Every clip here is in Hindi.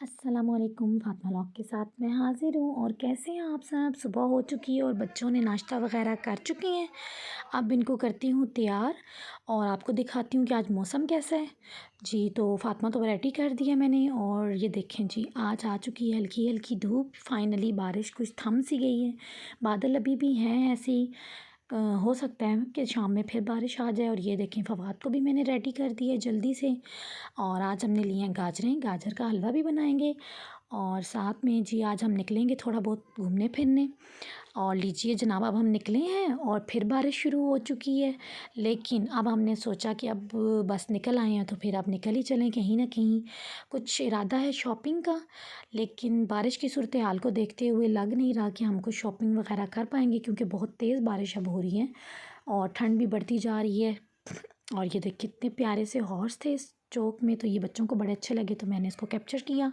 अस्सलामुअलैकुम, फ़ातिमा लॉग के साथ मैं हाज़िर हूँ। और कैसे हैं आप सब? सुबह हो चुकी है और बच्चों ने नाश्ता वग़ैरह कर चुके हैं। अब इनको करती हूँ तैयार और आपको दिखाती हूँ कि आज मौसम कैसा है। जी, तो फ़ातिमा तो रेडी कर दिया मैंने और ये देखें जी, आज आ चुकी है हल्की-हल्की धूप। फ़ाइनली बारिश कुछ थम सी गई है। बादल अभी भी हैं ऐसे ही। हो सकता है कि शाम में फिर बारिश आ जाए। और ये देखें, फ़वाद को भी मैंने रेडी कर दिया है जल्दी से। और आज हमने लिए हैं गाजरें, गाजर का हलवा भी बनाएंगे। और साथ में जी आज हम निकलेंगे थोड़ा बहुत घूमने फिरने। और लीजिए जनाब, अब हम निकले हैं और फिर बारिश शुरू हो चुकी है। लेकिन अब हमने सोचा कि अब बस निकल आए हैं तो फिर अब निकल ही चलें कहीं ना कहीं। कुछ इरादा है शॉपिंग का, लेकिन बारिश की सूरत हाल को देखते हुए लग नहीं रहा कि हम कुछ शॉपिंग वगैरह कर पाएंगे, क्योंकि बहुत तेज़ बारिश अब हो रही है और ठंड भी बढ़ती जा रही है। और ये देख कितने प्यारे से हॉर्स थे इस चौक में, तो ये बच्चों को बड़े अच्छे लगे तो मैंने इसको कैप्चर किया।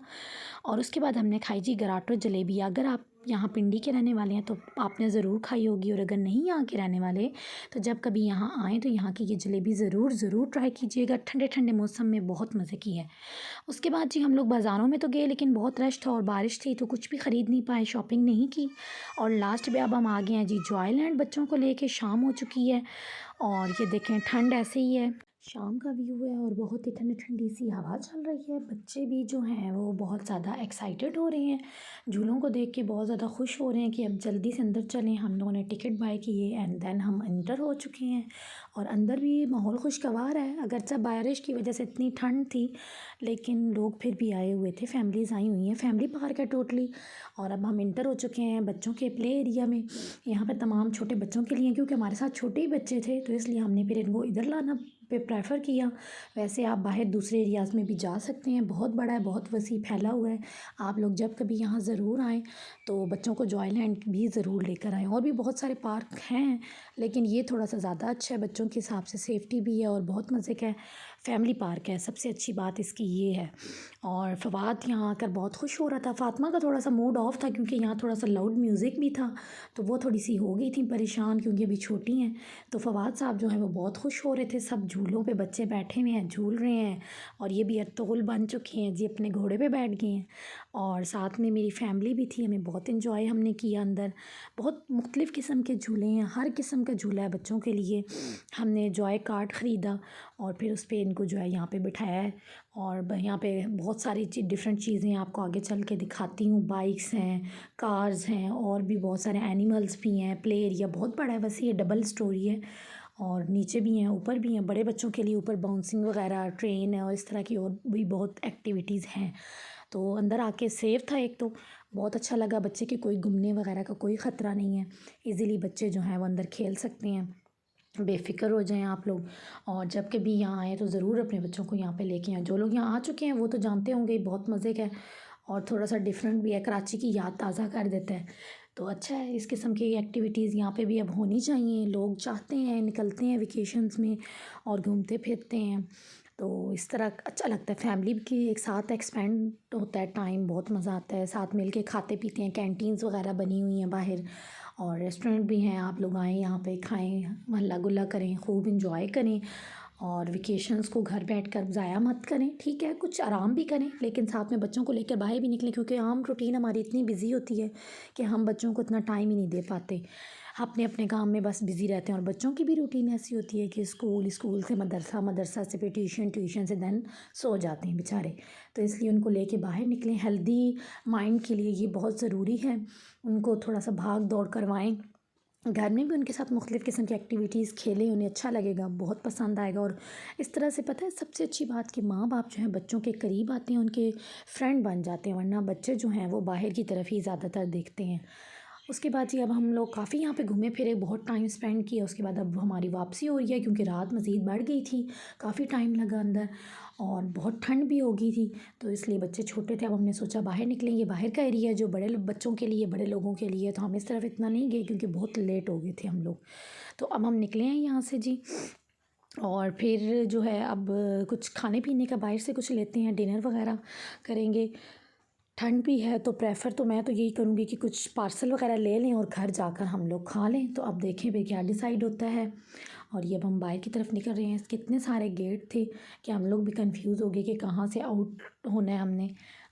और उसके बाद हमने खाई जी गराटो जलेबी। अगर आप यहाँ पिंडी के रहने वाले हैं तो आपने ज़रूर खाई होगी, और अगर नहीं यहाँ के रहने वाले तो जब कभी यहाँ आएँ तो यहाँ की ये जलेबी ज़रूर ज़रूर ट्राई कीजिएगा। ठंडे ठंडे मौसम में बहुत मज़े की है। उसके बाद जी हम लोग बाज़ारों में तो गए, लेकिन बहुत रश था और बारिश थी तो कुछ भी ख़रीद नहीं पाए, शॉपिंग नहीं की। और लास्ट में अब हम आ गए हैं जी जॉयलैंड बच्चों को लेके। शाम हो चुकी है और ये देखें ठंड ऐसे ही है। शाम का व्यू है और बहुत ही ठंडी ठंडी सी हवा चल रही है। बच्चे भी जो हैं वो बहुत ज़्यादा एक्साइटेड हो रहे हैं, झूलों को देख के बहुत ज़्यादा खुश हो रहे हैं कि अब जल्दी से अंदर चलें। हम लोगों ने टिकट बाय किए एंड देन हम अंदर हो चुके हैं। और अंदर भी माहौल खुशगवार है, अगरचे बारिश की वजह से इतनी ठंड थी लेकिन लोग फिर भी आए हुए थे, फैमिलीज़ आई हुई हैं। फैमिली पार्क है टोटली। और अब हम इंटर हो चुके हैं बच्चों के प्ले एरिया में। यहाँ पे तमाम छोटे बच्चों के लिए, क्योंकि हमारे साथ छोटे ही बच्चे थे तो इसलिए हमने फिर इनको इधर लाना पे प्रेफर किया। वैसे आप बाहर दूसरे एरियाज़ में भी जा सकते हैं, बहुत बड़ा है, बहुत वसी फैला हुआ है। आप लोग जब कभी यहाँ ज़रूर आएँ तो बच्चों को जॉयलैंड भी ज़रूर लेकर आएँ। और भी बहुत सारे पार्क हैं लेकिन ये थोड़ा सा ज़्यादा अच्छा है बच्चों के हिसाब से, सेफ्टी भी है और बहुत मज़े का है। फैमिली पार्क है, सबसे अच्छी बात इसकी ये है। और फवाद यहाँ आकर बहुत खुश हो रहा था। फ़ातिमा का थोड़ा सा मूड ऑफ था क्योंकि यहाँ थोड़ा सा लाउड म्यूज़िक भी था, तो वो थोड़ी सी हो गई थी परेशान क्योंकि अभी छोटी हैं। तो फवाद साहब जो हैं वो बहुत खुश हो रहे थे। सब झूलों पे बच्चे बैठे हुए हैं, झूल रहे हैं। और ये भी अर्तुगरुल बन चुके हैं जी, अपने घोड़े पे बैठ गए हैं। और साथ में मेरी फैमिली भी थी, हमें बहुत इन्जॉय हमने किया अंदर। बहुत मुख्तलिफ़ किस्म के झूले हैं, हर किस्म का झूला है बच्चों के लिए। हमने जॉय कार्ट ख़रीदा और फिर उस पर इनको जो है यहाँ पे बिठाया है। और यहाँ पे बहुत सारी डिफरेंट चीज़ें आपको आगे चल के दिखाती हूँ। बाइक्स हैं, कार्स हैं और भी बहुत सारे एनिमल्स भी हैं। प्ले एरिया बहुत बड़ा है, वैसे ये डबल स्टोरी है और नीचे भी हैं ऊपर भी हैं। बड़े बच्चों के लिए ऊपर बाउंसिंग वगैरह, ट्रेन है और इस तरह की और भी बहुत एक्टिविटीज़ हैं। तो अंदर आके सेफ था, एक तो बहुत अच्छा लगा। बच्चे के कोई घूमने वगैरह का कोई ख़तरा नहीं है, इजीली बच्चे जो हैं वो अंदर खेल सकते हैं। बेफ़िक्र हो जाएं आप लोग। और जब कभी यहाँ आएँ तो ज़रूर अपने बच्चों को यहाँ पे लेके आएँ। जो लोग यहाँ आ चुके हैं वो तो जानते होंगे, बहुत मज़े का है और थोड़ा सा डिफरेंट भी है, कराची की याद ताज़ा कर देता है। तो अच्छा है, इस किस्म की एक्टिविटीज़ यहाँ पे भी अब होनी चाहिए। लोग चाहते हैं, निकलते हैं वेकेशंस में और घूमते फिरते हैं, तो इस तरह अच्छा लगता है। फैमिली की एक साथ एक्सपेंड होता है टाइम, बहुत मज़ा आता है। साथ मिल के खाते पीते हैं, कैंटीन्स वगैरह बनी हुई हैं बाहर और रेस्टोरेंट भी हैं। आप लोग आएँ यहाँ पे, खाएँ, हल्ला गुल्ला करें, खूब इंजॉय करें और वेकेशंस को घर बैठकर ज़ाया मत करें। ठीक है, कुछ आराम भी करें लेकिन साथ में बच्चों को लेकर बाहर भी निकलें, क्योंकि आम रूटीन हमारी इतनी बिजी होती है कि हम बच्चों को इतना टाइम ही नहीं दे पाते। अपने अपने काम में बस बिज़ी रहते हैं। और बच्चों की भी रूटीन ऐसी होती है कि स्कूल, स्कूल से मदरसा, मदरसा से फिर ट्यूशन, ट्यूशन से देन सो जाते हैं बेचारे। तो इसलिए उनको लेके बाहर निकलें। हेल्दी माइंड के लिए ये बहुत ज़रूरी है। उनको थोड़ा सा भाग दौड़ करवाएं, घर में भी उनके साथ मुख्तलिफ़ किस्म की एक्टिविटीज़ खेलें, उन्हें अच्छा लगेगा, बहुत पसंद आएगा। और इस तरह से पता है सबसे अच्छी बात कि माँ बाप जो हैं बच्चों के करीब आते हैं, उनके फ्रेंड बन जाते हैं, वरना बच्चे जो हैं वो बाहर की तरफ ही ज़्यादातर देखते हैं। उसके बाद जी अब हम लोग काफ़ी यहाँ पे घूमे फिरे, बहुत टाइम स्पेंड किया। उसके बाद अब हमारी वापसी हो रही है क्योंकि रात मज़ीद बढ़ गई थी, काफ़ी टाइम लगा अंदर और बहुत ठंड भी हो गई थी। तो इसलिए बच्चे छोटे थे, अब हमने सोचा बाहर निकलेंगे। बाहर का एरिया है जो बड़े बच्चों के लिए, बड़े लोगों के लिए, तो हम इस तरफ इतना नहीं गए क्योंकि बहुत लेट हो गए थे हम लोग। तो अब हम निकले हैं यहाँ से जी। और फिर जो है अब कुछ खाने पीने का बाहर से कुछ लेते हैं, डिनर वगैरह करेंगे। ठंड भी है तो प्रेफर तो मैं तो यही करूँगी कि कुछ पार्सल वगैरह ले लें और घर जाकर हम लोग खा लें। तो अब देखें भाई क्या डिसाइड होता है। और ये अब हम बाहर की तरफ निकल रहे हैं। कितने सारे गेट थे कि हम लोग भी कंफ्यूज हो गए कि कहाँ से आउट होना है हमने।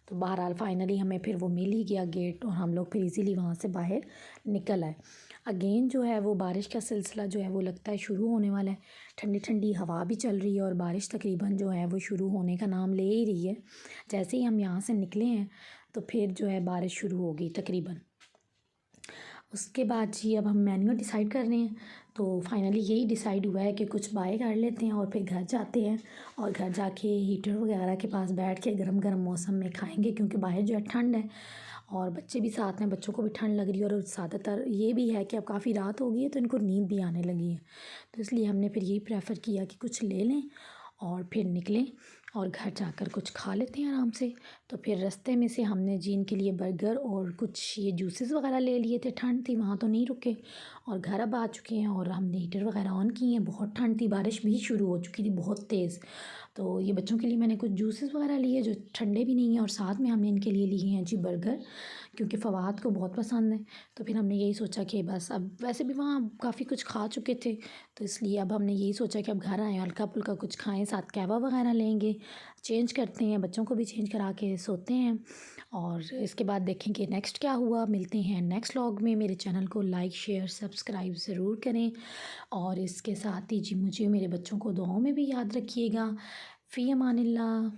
तो बहरहाल फ़ाइनली हमें फिर वो मिल ही गया गेट और हम लोग फिर इजीली वहाँ से बाहर निकल आए। अगेन जो है वो बारिश का सिलसिला जो है वो लगता है शुरू होने वाला है। ठंडी ठंडी हवा भी चल रही है और बारिश तकरीबन जो है वो शुरू होने का नाम ले ही रही है। जैसे ही हम यहाँ से निकले हैं तो फिर जो है बारिश शुरू हो गई तकरीबन। उसके बाद जी अब हम मेन्यू डिसाइड कर रहे हैं। तो फाइनली यही डिसाइड हुआ है कि कुछ बाय कर लेते हैं और फिर घर जाते हैं और घर जाके हीटर वगैरह के पास बैठ के गर्म गर्म मौसम में खाएंगे, क्योंकि बाहर जो है ठंड है और बच्चे भी साथ हैं, बच्चों को भी ठंड लग रही है और ज़्यादातर ये भी है कि अब काफ़ी रात हो गई है तो इनको नींद भी आने लगी है। तो इसलिए हमने फिर यही प्रेफर किया कि कुछ ले लें और फिर निकलें और घर जाकर कुछ खा लेते हैं आराम से। तो फिर रास्ते में से हमने जी इनके लिए बर्गर और कुछ ये जूसेस वगैरह ले लिए थे। ठंड थी वहाँ तो नहीं रुके और घर अब आ चुके हैं और हमने हीटर वगैरह ऑन किए हैं। बहुत ठंड थी, बारिश भी शुरू हो चुकी थी बहुत तेज़। तो ये बच्चों के लिए मैंने कुछ जूसेस वगैरह लिए जो ठंडे भी नहीं हैं और साथ में हमने इनके लिए लिए हैं जी बर्गर, क्योंकि फ़वाद को बहुत पसंद है। तो फिर हमने यही सोचा कि बस अब वैसे भी वहाँ काफ़ी कुछ खा चुके थे, तो इसलिए अब हमने यही सोचा कि अब घर आएँ हल्का फुल्का कुछ खाएं, साथ कहवा वगैरह लेंगे, चेंज करते हैं, बच्चों को भी चेंज करा के सोते हैं और इसके बाद देखेंगे नेक्स्ट क्या हुआ। मिलते हैं नेक्स्ट व्लॉग में। मेरे चैनल को लाइक शेयर सब्सक्राइब ज़रूर करें और इसके साथ ही जी मुझे मेरे बच्चों को दुआओं में भी याद रखिएगा। फ़ी अमानिल्लाह।